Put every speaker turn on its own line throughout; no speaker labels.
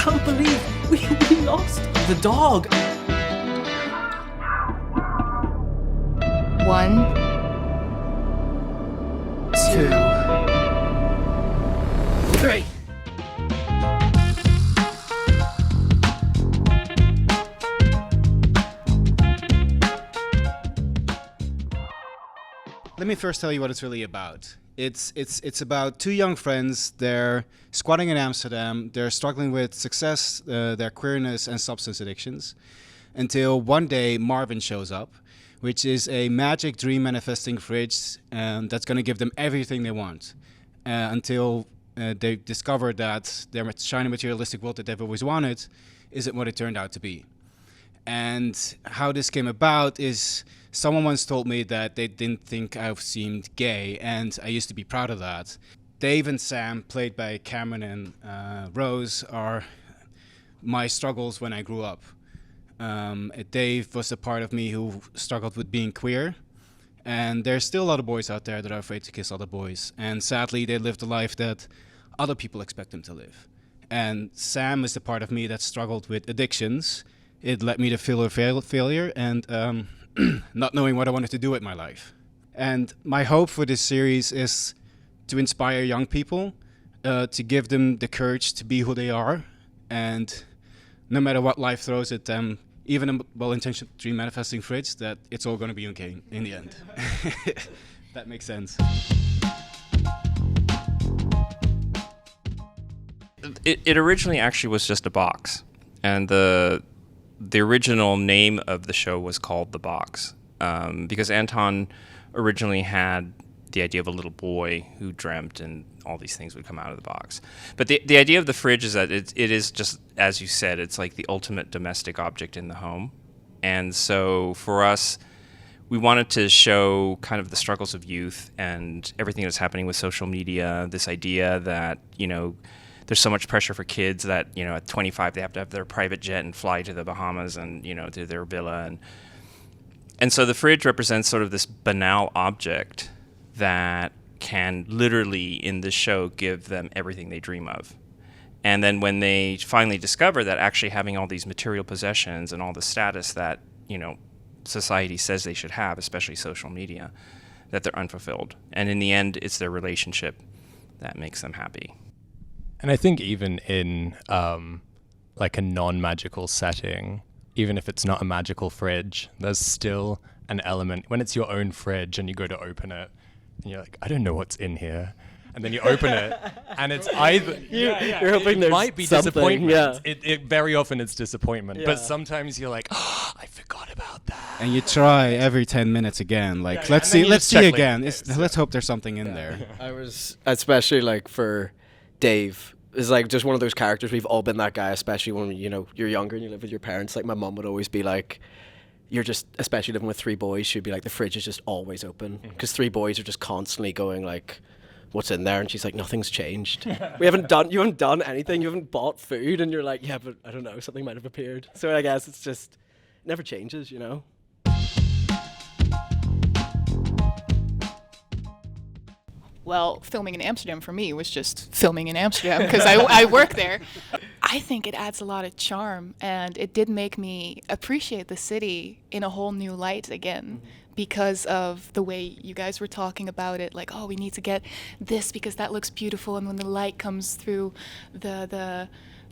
can't believe we lost the dog.
1, 2,
3.
Let me first tell you what it's really about. It's about two young friends. They're squatting in Amsterdam. They're struggling with success, their queerness, and substance addictions. Until one day, Marvin shows up, which is a magic dream manifesting fridge that's going to give them everything they want. Until they discover that their shiny materialistic world that they've always wanted isn't what it turned out to be. And how this came about is someone once told me that they didn't think I seemed gay, and I used to be proud of that. Dave and Sam, played by Cameron and Rose, are my struggles when I grew up. Dave was a part of me who struggled with being queer, and there's still a lot of boys out there that are afraid to kiss other boys, and sadly they lived a life that other people expect them to live. And Sam is the part of me that struggled with addictions. It led me to feel a failure and not knowing what I wanted to do with my life. And my hope for this series is to inspire young people, to give them the courage to be who they are, and no matter what life throws at them, even a well-intentioned dream manifesting fridge, that it's all going to be okay in the end. That makes sense.
It originally actually was just a box, and the original name of the show was called The Box, because Anton originally had the idea of a little boy who dreamt and all these things would come out of the box. But the idea of the fridge is that it is just, as you said, it's like the ultimate domestic object in the home. And so for us, we wanted to show kind of the struggles of youth and everything that's happening with social media, this idea that, there's so much pressure for kids that, at 25 they have to have their private jet and fly to the Bahamas and, to their villa. And so the fridge represents sort of this banal object that can literally, in this show, give them everything they dream of. And then when they finally discover that actually having all these material possessions and all the status that, society says they should have, especially social media, that they're unfulfilled. And in the end, it's their relationship that makes them happy.
And I think even in like a non-magical setting, even if it's not a magical fridge, there's still an element when it's your own fridge and you go to open it and you're like, I don't know what's in here. And then you open it and it's either
you're hoping there's
might be
something,
disappointment.
yeah.
It very often it's disappointment.
Yeah.
But sometimes you're like, oh, I forgot about that.
And you try every 10 minutes again. Like, let's see again. Let's hope there's something in there.
I was, especially like for Dave, is like just one of those characters. We've all been that guy, especially when you're younger and you live with your parents. Like my mum would always be like, you're just, especially living with three boys, she'd be like, the fridge is just always open because three boys are just constantly going like, what's in there? And she's like, nothing's changed. You haven't done anything. You haven't bought food, and you're like, yeah, but I don't know, something might have appeared. So I guess it's just it never changes,
Well, filming in Amsterdam for me was just filming in Amsterdam because I work there. I think it adds a lot of charm, and it did make me appreciate the city in a whole new light again because of the way you guys were talking about it. Like, oh, we need to get this because that looks beautiful, and when the light comes through the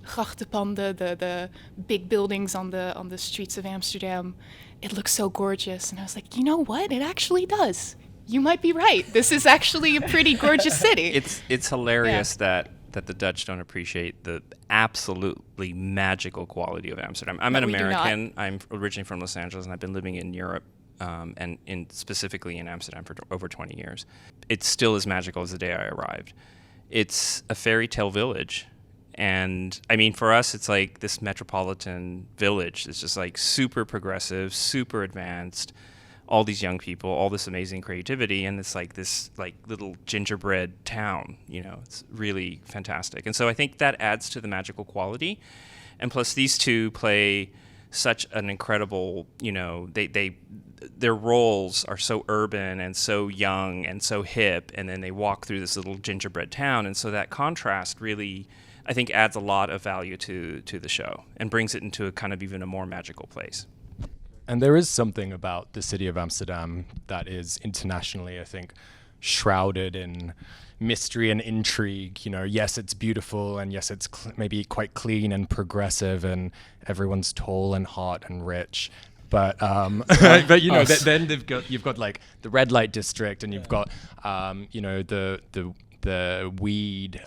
grachtenpanden, the big buildings on the streets of Amsterdam, it looks so gorgeous. And I was like, you know what? It actually does. You might be right. This is actually a pretty gorgeous city.
It's hilarious that the Dutch don't appreciate the absolutely magical quality of Amsterdam. I'm an American. I'm originally from Los Angeles, and I've been living in Europe, and specifically in Amsterdam for over 20 years. It's still as magical as the day I arrived. It's a fairy tale village. And I mean, for us, it's like this metropolitan village. It's just like super progressive, super advanced, all these young people, all this amazing creativity, and it's like this like little gingerbread town, it's really fantastic. And so I think that adds to the magical quality. And plus these two play such an incredible, their roles are so urban and so young and so hip, and then they walk through this little gingerbread town. And so that contrast really, I think adds a lot of value to the show and brings it into a kind of even a more magical place.
And there is something about the city of Amsterdam that is internationally, I think, shrouded in mystery and intrigue. You know, yes, it's beautiful, and yes, it's maybe quite clean and progressive, and everyone's tall and hot and rich. But but you know, then you've got like the red light district, and you've got you know, the weed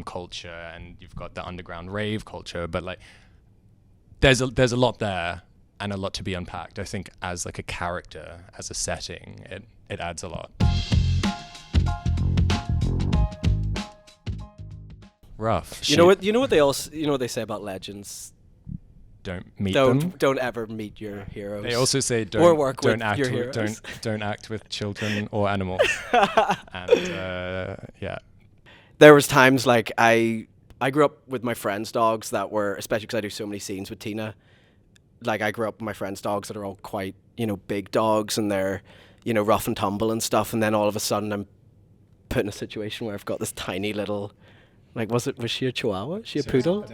culture, and you've got the underground rave culture. But like, there's a lot there, and a lot to be unpacked. I think as like a character, as a setting, it adds a lot. Rough.
You know what they say about legends?
Don't meet them.
Don't ever meet your heroes.
They also say
don't
act
your
with,
heroes.
don't act with children or animals. And yeah.
There was times like I grew up with my friends' dogs that were, especially because I do so many scenes with Tina. Like I grew up with my friends' dogs that are all quite, you know, big dogs, and they're, you know, rough and tumble and stuff. And then all of a sudden I'm put in a situation where I've got this tiny little, like, was she a Chihuahua? She a poodle?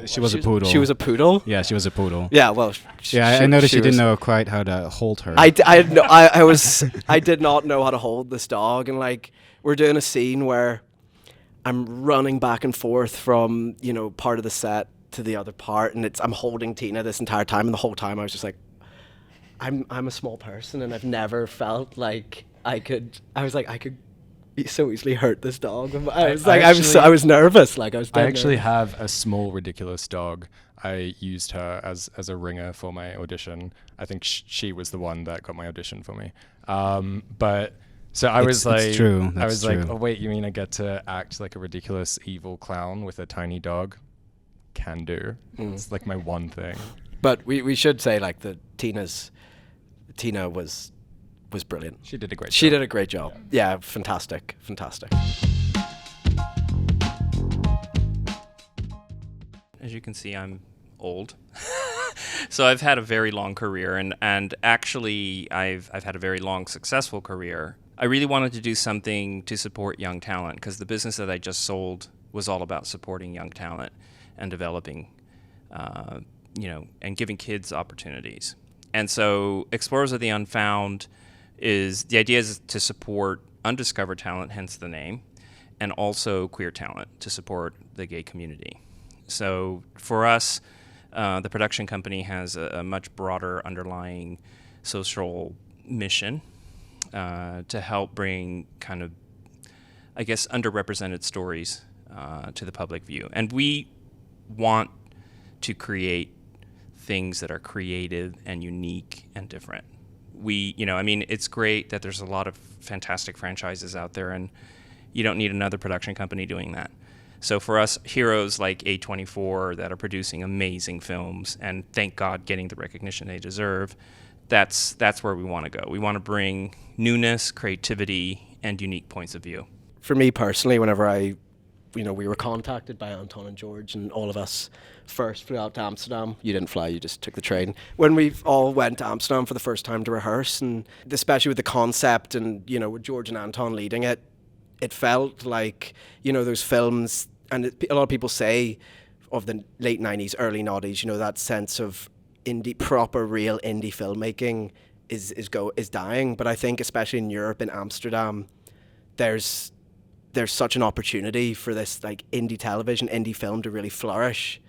She was a poodle.
She was a poodle?
Yeah, she was a poodle.
Yeah, well.
I noticed you didn't know quite how to hold her.
I did not know how to hold this dog, and like we're doing a scene where I'm running back and forth from, you know, part of the set to the other part, and I'm holding Tina this entire time, and the whole time I was just like, I'm a small person, and I've never felt like I could so easily hurt this dog. I was nervous. Like I was.
I actually have a small ridiculous dog. I used her as a ringer for my audition. I think she was the one that got my audition for me. But so I was like,
it's true.
I was
true.
like, oh wait, you mean I get to act like a ridiculous evil clown with a tiny dog? Can do. It's like my one thing.
But we should say like that Tina was brilliant.
She did a great job.
She did a great job. Yeah, fantastic.
As you can see, I'm old. So I've had a very long career, and actually I've had a very long successful career. I really wanted to do something to support young talent, because the business that I just sold was all about supporting young talent and developing, you know, and giving kids opportunities. And so Explorers of the Unfound the idea is to support undiscovered talent, hence the name, and also queer talent to support the gay community. So for us, the production company has a much broader underlying social mission to help bring kind of, I guess, underrepresented stories to the public view. And we want to create things that are creative and unique and different. It's great that there's a lot of fantastic franchises out there, and you don't need another production company doing that. So for us, heroes like A24 that are producing amazing films, and thank God getting the recognition they deserve, that's where we want to go. We want to bring newness, creativity, and unique points of view.
For me personally, whenever we were contacted by Anton and George, and all of us first flew out to Amsterdam. You didn't fly, you just took the train. When we all went to Amsterdam for the first time to rehearse, and especially with the concept and, you know, with George and Anton leading it, it felt like, you know, those films, and a lot of people say of the late 90s, early 90s, you know, that sense of proper real indie filmmaking is dying. But I think especially in Europe, in Amsterdam, there's such an opportunity for this like indie television, indie film to really flourish.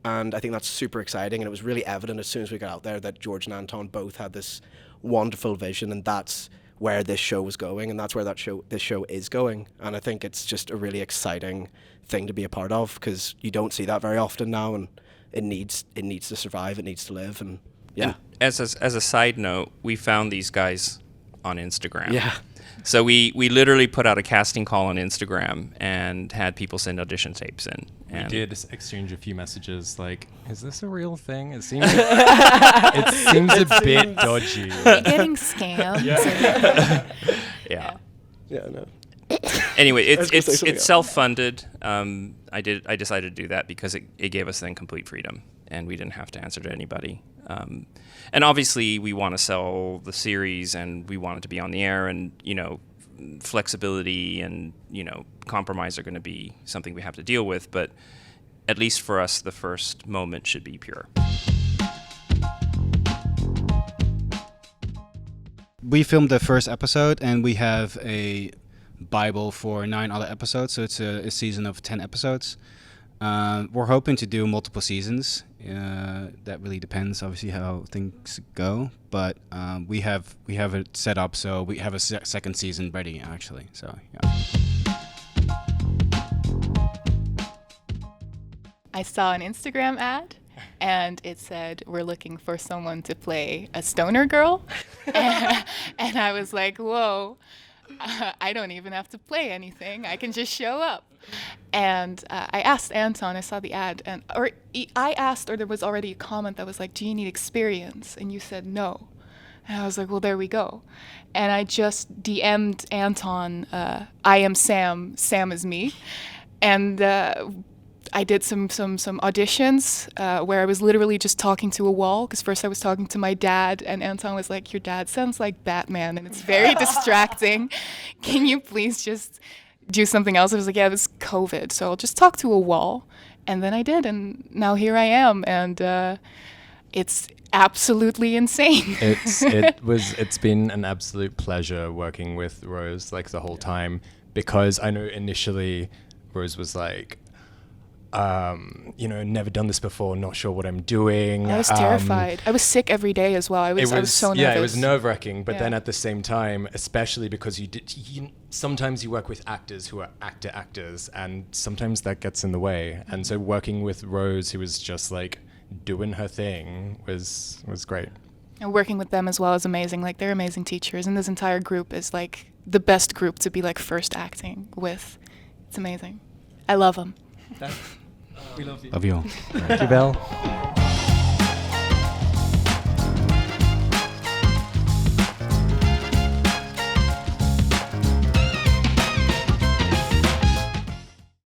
And I think that's super exciting. And it was really evident as soon as we got out there that George and Anton both had this wonderful vision, and that's where this show was going, and that's where this show is going. And I think it's just a really exciting thing to be a part of, because you don't see that very often now, and it needs to survive, it needs to live, and yeah.
And as a side note, we found these guys on Instagram.
Yeah.
So we literally put out a casting call on Instagram and had people send audition tapes in.
We did exchange a few messages like, is this a real thing? It seems a bit dodgy.
Are we getting scammed?
Yeah.
Yeah, no.
Anyway, it's self-funded. I decided to do that because it gave us then complete freedom, and we didn't have to answer to anybody. And obviously, we want to sell the series, and we want it to be on the air, and, you know, flexibility and, you know, compromise are going to be something we have to deal with. But at least for us, the first moment should be pure.
We filmed the first episode, and we have a Bible for 9 other episodes, so it's a season of 10 episodes. We're hoping to do multiple seasons. That really depends, obviously, how things go. But we have it set up, so we have a second season ready, actually. So yeah.
I saw an Instagram ad, and it said, we're looking for someone to play a stoner girl. And I was like, whoa, I don't even have to play anything. I can just show up. And I asked Anton, I saw the ad, I asked, or there was already a comment that was like, do you need experience? And you said no. And I was like, well, there we go. And I just DM'd Anton, I am Sam, Sam is me. And I did some auditions where I was literally just talking to a wall, because first I was talking to my dad, and Anton was like, your dad sounds like Batman, and it's very distracting. Can you please just do something else? I was like, yeah, it was COVID, so I'll just talk to a wall. And then I did, and now here I am, and it's absolutely insane.
It's been an absolute pleasure working with Rose like the whole time, because I know initially Rose was like, never done this before, not sure what I'm doing.
I was terrified. I was sick every day as well. I was so nervous.
Yeah, it was nerve-wracking, but
Yeah.
then at the same time, especially because sometimes you work with actors who are actors, and sometimes that gets in the way. And so working with Rose, who was just like doing her thing, was great.
And working with them as well is amazing. Like, they're amazing teachers, and this entire group is like the best group to be like first acting with. It's amazing. I love them.
We love you.
Love you all.
Thank you, Belle.